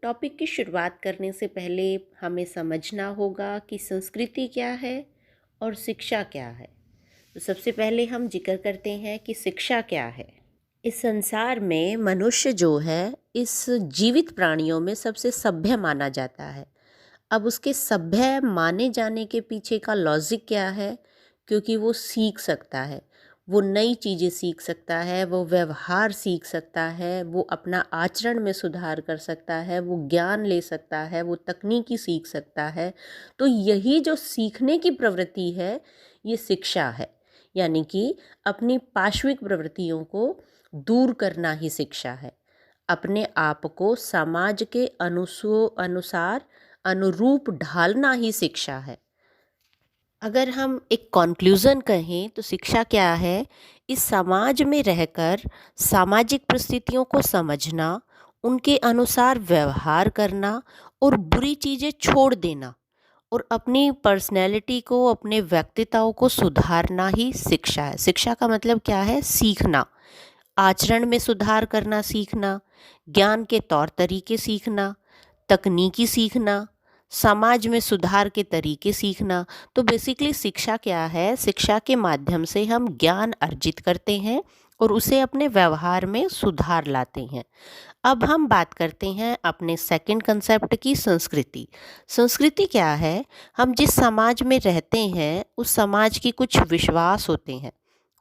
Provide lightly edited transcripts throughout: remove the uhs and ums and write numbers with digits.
Topic की शुरुआत करने से पहले हमें समझना होगा कि संस्कृति क्या है और शिक्षा क्या है। तो सबसे पहले हम जिक्र करते हैं कि शिक्षा क्या है। इस संसार में मनुष्य जो है इस जीवित प्राणियों में सबसे सभ्य माना जाता है। अब उसके सभ्य माने जाने के पीछे का लॉजिक क्या है? क्योंकि वो सीख सकता है, वो नई चीज़ें सीख सकता है, वो व्यवहार सीख सकता है, वो अपना आचरण में सुधार कर सकता है, वो ज्ञान ले सकता है, वो तकनीकी सीख सकता है। तो यही जो सीखने की प्रवृत्ति है ये शिक्षा है। यानी कि अपनी पाश्विक प्रवृत्तियों को दूर करना ही शिक्षा है। अपने आप को समाज के अनुसार अनुरूप ढालना ही शिक्षा है। अगर हम एक कॉन्क्लूज़न कहें तो शिक्षा क्या है? इस समाज में रहकर सामाजिक परिस्थितियों को समझना, उनके अनुसार व्यवहार करना और बुरी चीज़ें छोड़ देना और अपनी पर्सनैलिटी को, अपने व्यक्तित्व को सुधारना ही शिक्षा है। शिक्षा का मतलब क्या है? सीखना, आचरण में सुधार करना सीखना, ज्ञान के तौर तरीके सीखना, तकनीकी सीखना, समाज में सुधार के तरीके सीखना। तो बेसिकली शिक्षा क्या है? शिक्षा के माध्यम से हम ज्ञान अर्जित करते हैं और उसे अपने व्यवहार में सुधार लाते हैं। अब हम बात करते हैं अपने सेकंड कंसेप्ट की, संस्कृति। संस्कृति क्या है? हम जिस समाज में रहते हैं उस समाज की कुछ विश्वास होते हैं,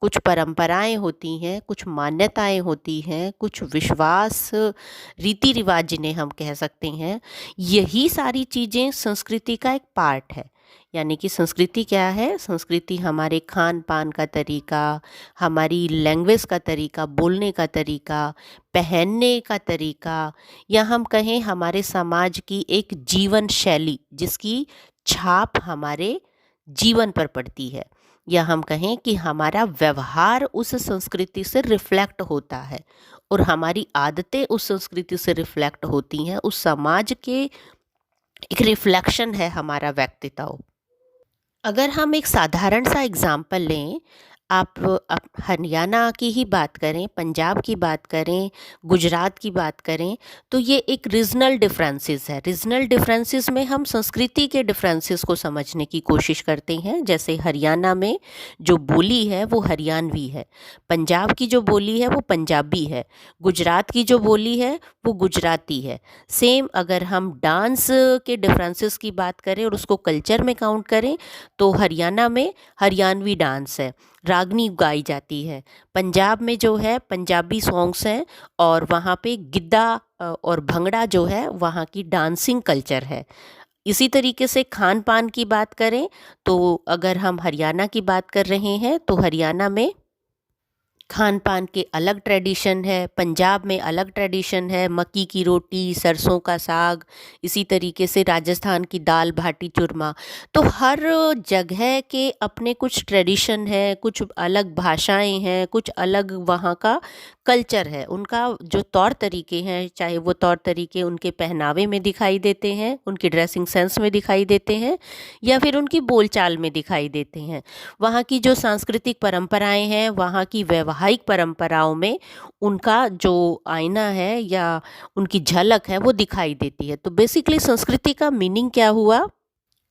कुछ परंपराएं होती हैं, कुछ मान्यताएं होती हैं, कुछ विश्वास, रीति रिवाज जिन्हें हम कह सकते हैं। यही सारी चीज़ें संस्कृति का एक पार्ट है। यानी कि संस्कृति क्या है? संस्कृति हमारे खान पान का तरीका, हमारी लैंग्वेज का तरीका, बोलने का तरीका, पहनने का तरीका, या हम कहें हमारे समाज की एक जीवन शैली जिसकी छाप हमारे जीवन पर पड़ती है, या हम कहें कि हमारा व्यवहार उस संस्कृति से रिफ्लेक्ट होता है और हमारी आदतें उस संस्कृति से रिफ्लेक्ट होती हैं। उस समाज के एक रिफ्लेक्शन है हमारा व्यक्तित्व। अगर हम एक साधारण सा एग्जाम्पल लें, आप हरियाणा की ही बात करें, पंजाब की बात करें, गुजरात की बात करें, तो ये एक रीजनल डिफरेंसेस है। रीजनल डिफरेंसेस में हम संस्कृति के डिफरेंसेस को समझने की कोशिश करते हैं। जैसे हरियाणा में जो बोली है वो हरियाणवी है, पंजाब की जो बोली है वो पंजाबी है, गुजरात की जो बोली है वो गुजराती है। सेम अगर हम डांस के डिफरेंसेस की बात करें और उसको कल्चर में काउंट करें तो हरियाणा में हरियाणवी डांस है, रागनी गाई जाती है। पंजाब में जो है पंजाबी सॉन्ग्स हैं और वहाँ पे गिद्दा और भंगड़ा जो है वहाँ की डांसिंग कल्चर है। इसी तरीके से खान पान की बात करें तो अगर हम हरियाणा की बात कर रहे हैं तो हरियाणा में खान पान के अलग ट्रेडिशन है, पंजाब में अलग ट्रेडिशन है, मक्की की रोटी, सरसों का साग, इसी तरीके से राजस्थान की दाल बाटी चूरमा। तो हर जगह के अपने कुछ ट्रेडिशन है, कुछ अलग भाषाएं हैं, कुछ अलग वहाँ का कल्चर है, उनका जो तौर तरीके हैं, चाहे वो तौर तरीके उनके पहनावे में दिखाई देते हैं, उनकी ड्रेसिंग सेंस में दिखाई देते हैं, या फिर उनकी बोलचाल में दिखाई देते हैं। वहाँ की जो सांस्कृतिक परंपराएं हैं, वहाँ की वैवाहिक परंपराओं में उनका जो आईना है या उनकी झलक है वो दिखाई देती है। तो बेसिकली संस्कृति का मीनिंग क्या हुआ?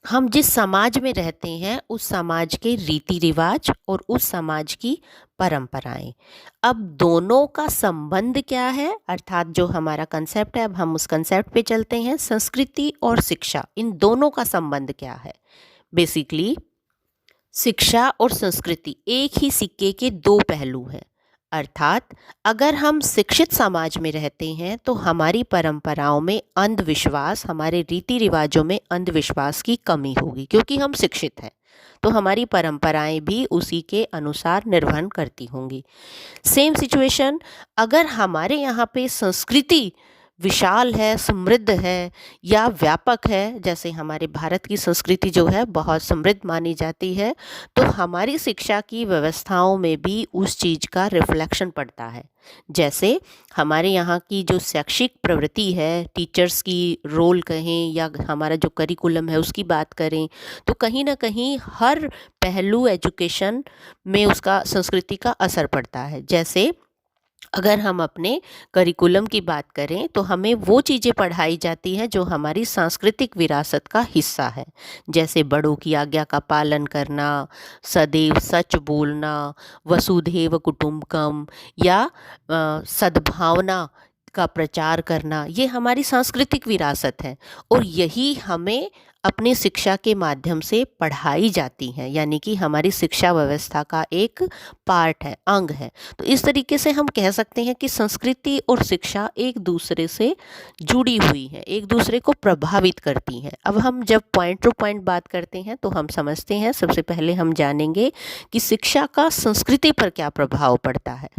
हम जिस समाज में रहते हैं उस समाज के रीति रिवाज और उस समाज की परंपराएं। अब दोनों का संबंध क्या है, अर्थात जो हमारा कंसेप्ट है, अब हम उस कंसेप्ट पे चलते हैं। संस्कृति और शिक्षा, इन दोनों का संबंध क्या है? बेसिकली शिक्षा और संस्कृति एक ही सिक्के के दो पहलू हैं। अर्थात अगर हम शिक्षित समाज में रहते हैं तो हमारी परंपराओं में अंधविश्वास, हमारे रीति रिवाजों में अंधविश्वास की कमी होगी, क्योंकि हम शिक्षित हैं तो हमारी परंपराएं भी उसी के अनुसार निर्वहन करती होंगी। सेम सिचुएशन अगर हमारे यहाँ पे संस्कृति विशाल है, समृद्ध है या व्यापक है, जैसे हमारे भारत की संस्कृति जो है बहुत समृद्ध मानी जाती है, तो हमारी शिक्षा की व्यवस्थाओं में भी उस चीज़ का रिफ्लेक्शन पड़ता है। जैसे हमारे यहाँ की जो शैक्षिक प्रवृत्ति है, टीचर्स की रोल कहें या हमारा जो करिकुलम है उसकी बात करें, तो कहीं ना कहीं हर पहलू एजुकेशन में उसका, संस्कृति का असर पड़ता है। जैसे अगर हम अपने करिकुलम की बात करें तो हमें वो चीज़ें पढ़ाई जाती हैं जो हमारी सांस्कृतिक विरासत का हिस्सा है, जैसे बड़ों की आज्ञा का पालन करना, सदैव सच बोलना, वसुधैव कुटुंबकम या सद्भावना का प्रचार करना। ये हमारी सांस्कृतिक विरासत है और यही हमें अपनी शिक्षा के माध्यम से पढ़ाई जाती हैं, यानी कि हमारी शिक्षा व्यवस्था का एक पार्ट है, अंग है। तो इस तरीके से हम कह सकते हैं कि संस्कृति और शिक्षा एक दूसरे से जुड़ी हुई हैं, एक दूसरे को प्रभावित करती हैं। अब हम जब पॉइंट टू पॉइंट बात करते हैं तो हम समझते हैं, सबसे पहले हम जानेंगे कि शिक्षा का संस्कृति पर क्या प्रभाव पड़ता है।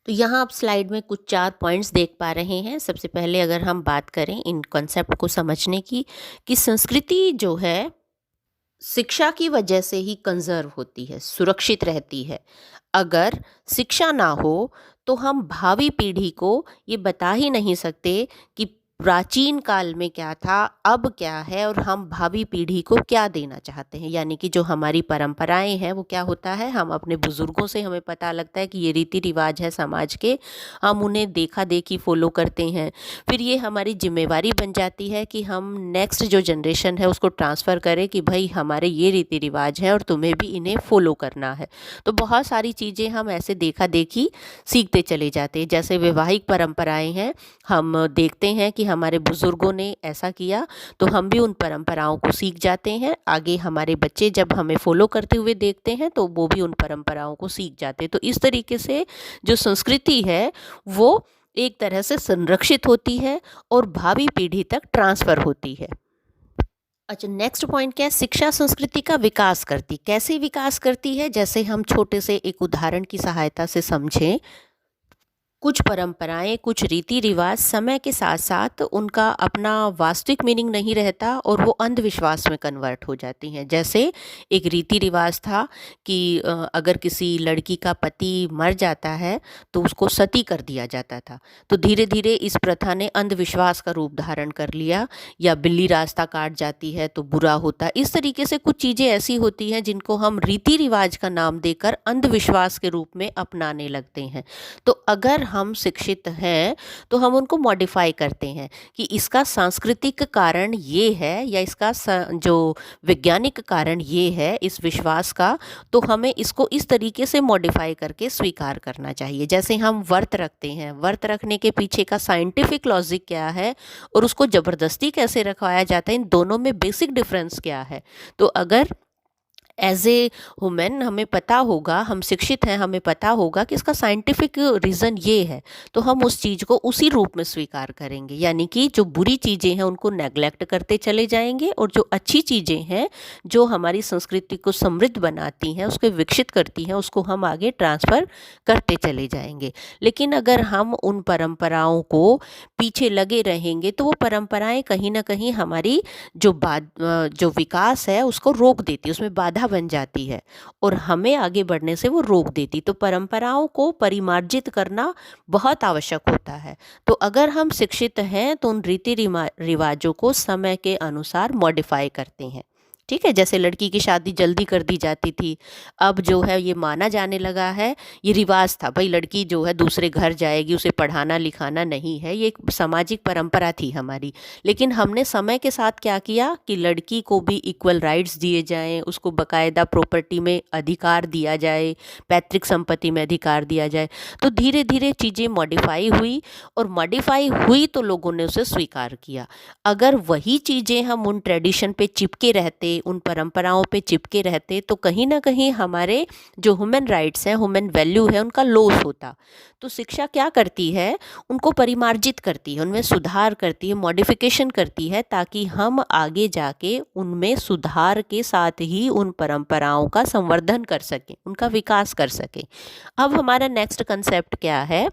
तो यहाँ आप स्लाइड में कुछ 4 पॉइंट्स देख पा रहे हैं। सबसे पहले अगर हम बात करें इन कॉन्सेप्ट को समझने की, कि संस्कृति जो है शिक्षा की वजह से ही कंजर्व होती है, सुरक्षित रहती है। अगर शिक्षा ना हो तो हम भावी पीढ़ी को ये बता ही नहीं सकते कि प्राचीन काल में क्या था, अब क्या है और हम भावी पीढ़ी को क्या देना चाहते हैं। यानी कि जो हमारी परंपराएं हैं वो क्या होता है, हम अपने बुजुर्गों से हमें पता लगता है कि ये रीति रिवाज है समाज के, हम उन्हें देखा देखी फॉलो करते हैं। फिर ये हमारी जिम्मेवारी बन जाती है कि हम नेक्स्ट जो जनरेशन है उसको ट्रांसफ़र करें कि भाई हमारे ये रीति रिवाज हैं और तुम्हें भी इन्हें फॉलो करना है। तो बहुत सारी चीज़ें हम ऐसे देखा देखी सीखते चले जाते हैं। जैसे वैवाहिक परंपराएं हैं, हम देखते हैं कि हमारे बुज़ुर्गों ने ऐसा किया तो हम भी उन परंपराओं को सीख जाते हैं। आगे हमारे बच्चे जब हमें फॉलो करते हुए देखते हैं तो वो भी उन परंपराओं को सीख जाते हैं। तो इस तरीके से जो संस्कृति है वो एक तरह से संरक्षित होती है और भावी पीढ़ी तक ट्रांसफ़र होती है। अच्छा, नेक्स्ट पॉइंट क्या है, शिक्षा संस्कृति का विकास करती, कैसे विकास करती है, जैसे हम छोटे से एक उदाहरण की सहायता से समझें। कुछ परंपराएं, कुछ रीति रिवाज समय के साथ साथ उनका अपना वास्तविक मीनिंग नहीं रहता और वो अंधविश्वास में कन्वर्ट हो जाती हैं। जैसे एक रीति रिवाज था कि अगर किसी लड़की का पति मर जाता है तो उसको सती कर दिया जाता था। तो धीरे धीरे इस प्रथा ने अंधविश्वास का रूप धारण कर लिया, या बिल्ली रास्ता काट जाती है तो बुरा होता। इस तरीके से कुछ चीज़ें ऐसी होती हैं जिनको हम रीति रिवाज का नाम देकर अंधविश्वास के रूप में अपनाने लगते हैं। तो अगर हम शिक्षित हैं तो हम उनको मॉडिफाई करते हैं कि इसका सांस्कृतिक कारण ये है या इसका जो वैज्ञानिक कारण ये है इस विश्वास का, तो हमें इसको इस तरीके से मॉडिफाई करके स्वीकार करना चाहिए। जैसे हम व्रत रखते हैं, व्रत रखने के पीछे का साइंटिफिक लॉजिक क्या है और उसको ज़बरदस्ती कैसे रखवाया जाता है, इन दोनों में बेसिक डिफरेंस क्या है। तो अगर एज ए वुमेन हमें पता होगा, हम शिक्षित हैं, हमें पता होगा कि इसका साइंटिफिक रीज़न ये है, तो हम उस चीज़ को उसी रूप में स्वीकार करेंगे। यानी कि जो बुरी चीज़ें हैं उनको नेग्लेक्ट करते चले जाएंगे और जो अच्छी चीज़ें हैं जो हमारी संस्कृति को समृद्ध बनाती हैं, उसको विकसित करती हैं, उसको हम आगे ट्रांसफ़र करते चले जाएंगे। लेकिन अगर हम उन परंपराओं को पीछे लगे रहेंगे तो वो परंपराएं कहीं ना कहीं हमारी जो विकास है उसको रोक देती है, उसमें बाधा बन जाती है और हमें आगे बढ़ने से वो रोक देती। तो परंपराओं को परिमार्जित करना बहुत आवश्यक होता है। तो अगर हम शिक्षित हैं तो उन रीति रिवाजों को समय के अनुसार मॉडिफाई करते हैं। ठीक है, जैसे लड़की की शादी जल्दी कर दी जाती थी, अब जो है ये माना जाने लगा है, ये रिवाज था भाई लड़की जो है दूसरे घर जाएगी, उसे पढ़ाना लिखाना नहीं है, ये एक सामाजिक परंपरा थी हमारी। लेकिन हमने समय के साथ क्या किया कि लड़की को भी इक्वल राइट्स दिए जाएं, उसको बकायदा प्रॉपर्टी में अधिकार दिया जाए, पैतृक संपत्ति में अधिकार दिया जाए। तो धीरे धीरे चीज़ें मॉडिफाई हुई और मॉडिफाई हुई तो लोगों ने उसे स्वीकार किया। अगर वही चीज़ें हम उन ट्रेडिशन पे चिपके रहते, उन परंपराओं पे चिपके रहते, तो कहीं ना कहीं हमारे जो ह्यूमन राइट्स हैं, ह्यूमन वैल्यू है, उनका लॉस होता। तो शिक्षा क्या करती है, उनको परिमार्जित करती है, उनमें सुधार करती है, मॉडिफिकेशन करती है, ताकि हम आगे जाके उनमें सुधार के साथ ही उन परंपराओं का संवर्धन कर सकें, उनका विकास कर सकें। अब हमारा नेक्स्ट कंसेप्ट क्या है,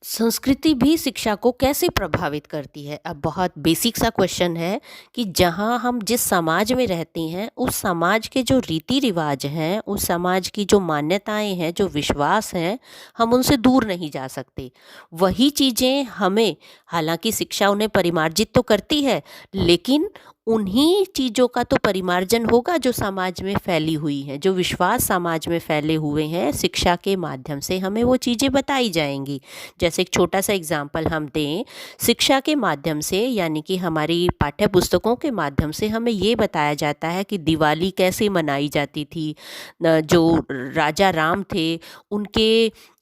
संस्कृति भी शिक्षा को कैसे प्रभावित करती है। अब बहुत बेसिक सा क्वेश्चन है कि जहाँ हम जिस समाज में रहते हैं उस समाज के जो रीति रिवाज हैं, उस समाज की जो मान्यताएं हैं, जो विश्वास हैं, हम उनसे दूर नहीं जा सकते। वही चीज़ें हमें, हालांकि शिक्षा उन्हें परिमार्जित तो करती है, लेकिन उन्हीं चीज़ों का तो परिमार्जन होगा जो समाज में फैली हुई हैं, जो विश्वास समाज में फैले हुए हैं, शिक्षा के माध्यम से हमें वो चीज़ें बताई जाएंगी। जैसे एक छोटा सा एग्जाम्पल हम दें, शिक्षा के माध्यम से यानी कि हमारी पाठ्य पुस्तकों के माध्यम से हमें ये बताया जाता है कि दिवाली कैसे मनाई जाती थी, जो राजा राम थे उनके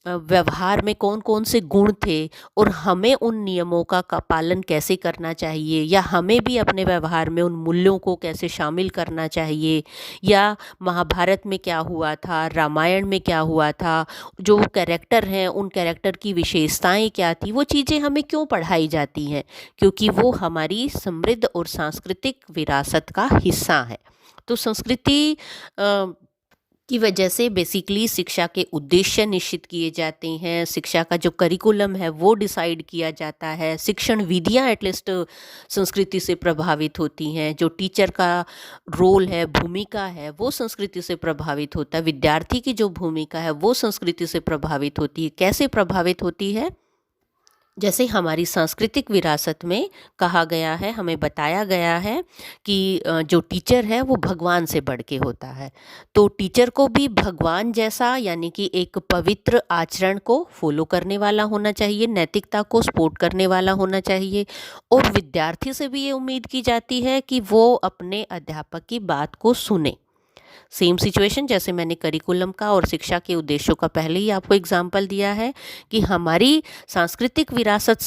व्यवहार में कौन कौन से गुण थे और हमें उन नियमों का पालन कैसे करना चाहिए, या हमें भी अपने व्यवहार में उन मूल्यों को कैसे शामिल करना चाहिए, या महाभारत में क्या हुआ था, रामायण में क्या हुआ था, जो कैरेक्टर हैं उन कैरेक्टर की विशेषताएं क्या थी, वो चीज़ें हमें क्यों पढ़ाई जाती हैं, क्योंकि वो हमारी समृद्ध और सांस्कृतिक विरासत का हिस्सा है। तो संस्कृति की वजह से बेसिकली शिक्षा के उद्देश्य निश्चित किए जाते हैं, शिक्षा का जो करिकुलम है वो डिसाइड किया जाता है, शिक्षण विधियाँ एटलीस्ट संस्कृति से प्रभावित होती हैं, जो टीचर का रोल है, भूमिका है, वो संस्कृति से प्रभावित होता है, विद्यार्थी की जो भूमिका है वो संस्कृति से प्रभावित होती है। कैसे प्रभावित होती है? जैसे हमारी सांस्कृतिक विरासत में कहा गया है, हमें बताया गया है कि जो टीचर है वो भगवान से बढ़ के होता है, तो टीचर को भी भगवान जैसा यानी कि एक पवित्र आचरण को फॉलो करने वाला होना चाहिए, नैतिकता को सपोर्ट करने वाला होना चाहिए, और विद्यार्थी से भी ये उम्मीद की जाती है कि वो अपने अध्यापक की बात को सुने। सेम सिचुएशन जैसे मैंने करिकुलम का और शिक्षा के उद्देश्यों का पहले ही आपको एग्जाम्पल दिया है कि हमारी सांस्कृतिक विरासत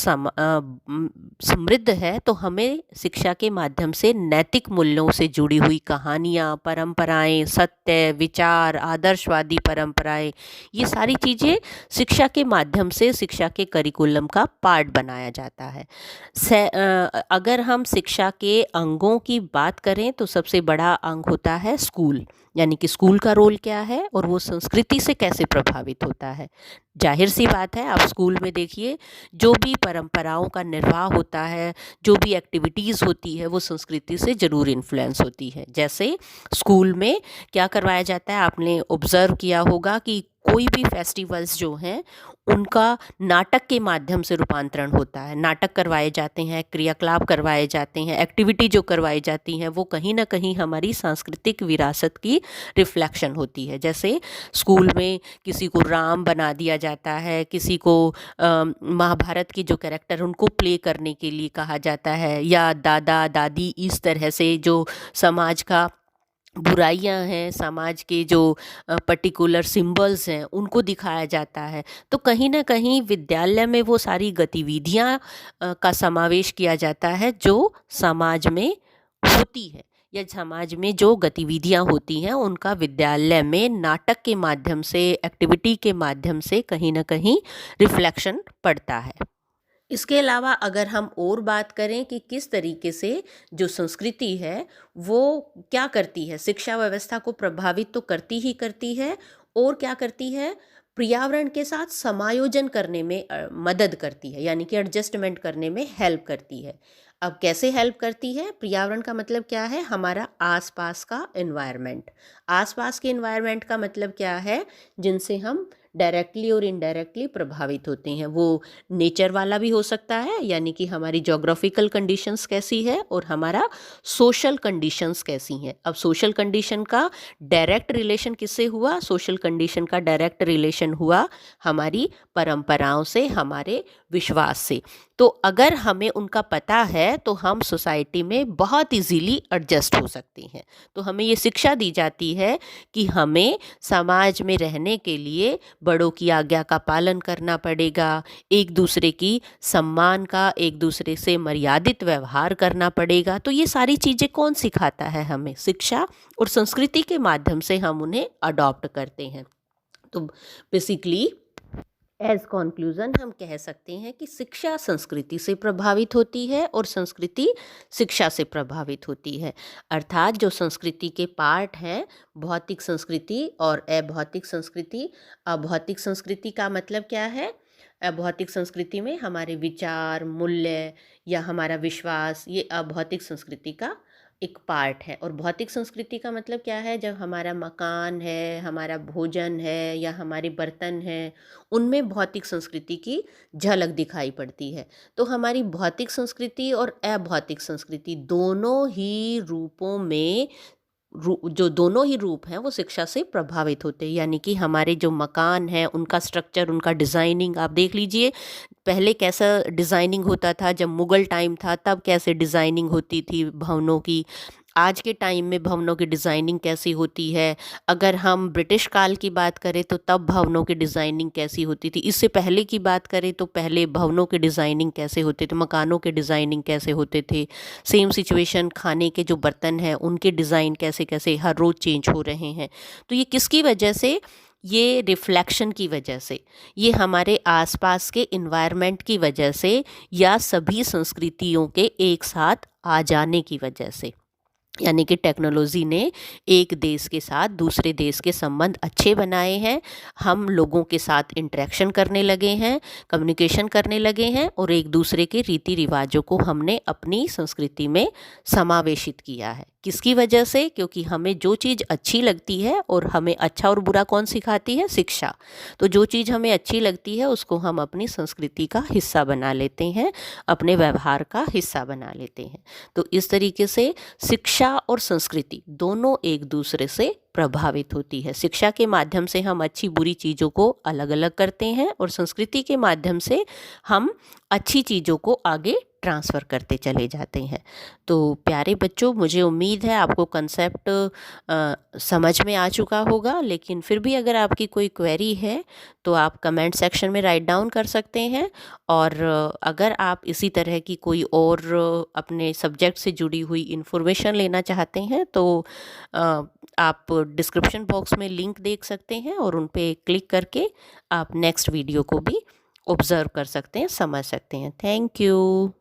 समृद्ध है, तो हमें शिक्षा के माध्यम से नैतिक मूल्यों से जुड़ी हुई कहानियाँ, परंपराएं, सत्य, विचार, आदर्शवादी परंपराएं, ये सारी चीज़ें शिक्षा के माध्यम से शिक्षा के करिकुलम का पार्ट बनाया जाता है। अगर हम शिक्षा के अंगों की बात करें तो सबसे बड़ा अंग होता है स्कूल, यानी कि स्कूल का रोल क्या है और वो संस्कृति से कैसे प्रभावित होता है। जाहिर सी बात है, आप स्कूल में देखिए जो भी परंपराओं का निर्वाह होता है, जो भी एक्टिविटीज़ होती है, वो संस्कृति से ज़रूर इन्फ्लुएंस होती है। जैसे स्कूल में क्या करवाया जाता है, आपने ऑब्ज़र्व किया होगा कि कोई भी फेस्टिवल्स जो हैं उनका नाटक के माध्यम से रूपांतरण होता है, नाटक करवाए जाते हैं, क्रियाकलाप करवाए जाते हैं, एक्टिविटी जो करवाई जाती हैं वो कहीं ना कहीं हमारी सांस्कृतिक विरासत की रिफ्लेक्शन होती है। जैसे स्कूल में किसी को राम बना दिया जाता है, किसी को महाभारत के जो कैरेक्टर उनको प्ले करने के लिए कहा जाता है, या दादा दादी, इस तरह से जो समाज का बुराइयां हैं, समाज के जो पर्टिकुलर सिंबल्स हैं उनको दिखाया जाता है। तो कहीं ना कहीं विद्यालय में वो सारी गतिविधियां का समावेश किया जाता है जो समाज में होती है, या समाज में जो गतिविधियां होती हैं उनका विद्यालय में नाटक के माध्यम से, एक्टिविटी के माध्यम से कहीं ना कहीं रिफ्लेक्शन पड़ता है। इसके अलावा अगर हम और बात करें कि किस तरीके से जो संस्कृति है वो क्या करती है, शिक्षा व्यवस्था को प्रभावित तो करती ही करती है, और क्या करती है, पर्यावरण के साथ समायोजन करने में मदद करती है, यानी कि एडजस्टमेंट करने में हेल्प करती है। अब कैसे हेल्प करती है? पर्यावरण का मतलब क्या है? हमारा आसपास का एनवायरनमेंट। आसपास के एनवायरनमेंट का मतलब क्या है? जिनसे हम डायरेक्टली और इनडायरेक्टली प्रभावित होते हैं। वो नेचर वाला भी हो सकता है, यानी कि हमारी जोग्राफिकल कंडीशंस कैसी है और हमारा सोशल कंडीशंस कैसी हैं। अब सोशल कंडीशन का डायरेक्ट रिलेशन किससे हुआ? सोशल कंडीशन का डायरेक्ट रिलेशन हुआ हमारी परंपराओं से, हमारे विश्वास से। तो अगर हमें उनका पता है तो हम सोसाइटी में बहुत इजीली एडजस्ट हो सकते हैं। तो हमें ये शिक्षा दी जाती है कि हमें समाज में रहने के लिए बड़ों की आज्ञा का पालन करना पड़ेगा, एक दूसरे की सम्मान का, एक दूसरे से मर्यादित व्यवहार करना पड़ेगा। तो ये सारी चीज़ें कौन सिखाता है हमें? शिक्षा और संस्कृति के माध्यम से हम उन्हें अडॉप्ट करते हैं। तो बेसिकली एज कॉन्क्लूज़न हम कह सकते हैं कि शिक्षा संस्कृति से प्रभावित होती है और संस्कृति शिक्षा से प्रभावित होती है। अर्थात जो संस्कृति के पार्ट हैं, भौतिक संस्कृति और अभौतिक संस्कृति। अभौतिक संस्कृति का मतलब क्या है? अभौतिक संस्कृति में हमारे विचार, मूल्य या हमारा विश्वास, ये अभौतिक संस्कृति का एक पार्ट है। और भौतिक संस्कृति का मतलब क्या है? जब हमारा मकान है, हमारा भोजन है या हमारे बर्तन हैं, उनमें भौतिक संस्कृति की झलक दिखाई पड़ती है। तो हमारी भौतिक संस्कृति और अभौतिक संस्कृति दोनों ही रूपों में जो दोनों ही रूप हैं वो शिक्षा से प्रभावित होते हैं। यानी कि हमारे जो मकान हैं उनका स्ट्रक्चर, उनका डिज़ाइनिंग आप देख लीजिए, पहले कैसा डिज़ाइनिंग होता था, जब मुग़ल टाइम था तब कैसे डिज़ाइनिंग होती थी भवनों की, आज के टाइम में भवनों की डिज़ाइनिंग कैसी होती है। अगर हम ब्रिटिश काल की बात करें तो तब भवनों की डिज़ाइनिंग कैसी होती थी, इससे पहले की बात करें तो पहले भवनों की डिज़ाइनिंग कैसे होते थे, मकानों के डिज़ाइनिंग कैसे होते थे। सेम सिचुएशन, खाने के जो बर्तन हैं उनके डिज़ाइन कैसे कैसे हर रोज़ चेंज हो रहे हैं। तो ये किसकी वजह से? ये रिफ्लेक्शन की वजह से, ये हमारे आसपास के इन्वायरमेंट की वजह से, या सभी संस्कृतियों के एक साथ आ जाने की वजह से। यानी कि टेक्नोलॉजी ने एक देश के साथ दूसरे देश के संबंध अच्छे बनाए हैं, हम लोगों के साथ इंटरेक्शन करने लगे हैं, कम्युनिकेशन करने लगे हैं, और एक दूसरे के रीति रिवाजों को हमने अपनी संस्कृति में समावेशित किया है। किसकी वजह से? क्योंकि हमें जो चीज़ अच्छी लगती है, और हमें अच्छा और बुरा कौन सिखाती है? शिक्षा। तो जो चीज़ हमें अच्छी लगती है उसको हम अपनी संस्कृति का हिस्सा बना लेते हैं, अपने व्यवहार का हिस्सा बना लेते हैं। तो इस तरीके से शिक्षा और संस्कृति दोनों एक दूसरे से प्रभावित होती है। शिक्षा के माध्यम से हम अच्छी बुरी चीज़ों को अलग अलग करते हैं, और संस्कृति के माध्यम से हम अच्छी चीज़ों को आगे ट्रांसफ़र करते चले जाते हैं। तो प्यारे बच्चों, मुझे उम्मीद है आपको कंसेप्ट समझ में आ चुका होगा, लेकिन फिर भी अगर आपकी कोई क्वेरी है तो आप कमेंट सेक्शन में राइट डाउन कर सकते हैं। और अगर आप इसी तरह की कोई और अपने सब्जेक्ट से जुड़ी हुई इन्फॉर्मेशन लेना चाहते हैं तो आप डिस्क्रिप्शन बॉक्स में लिंक देख सकते हैं, और उन पे क्लिक करके आप नेक्स्ट वीडियो को भी ऑब्ज़र्व कर सकते हैं, समझ सकते हैं। Thank you.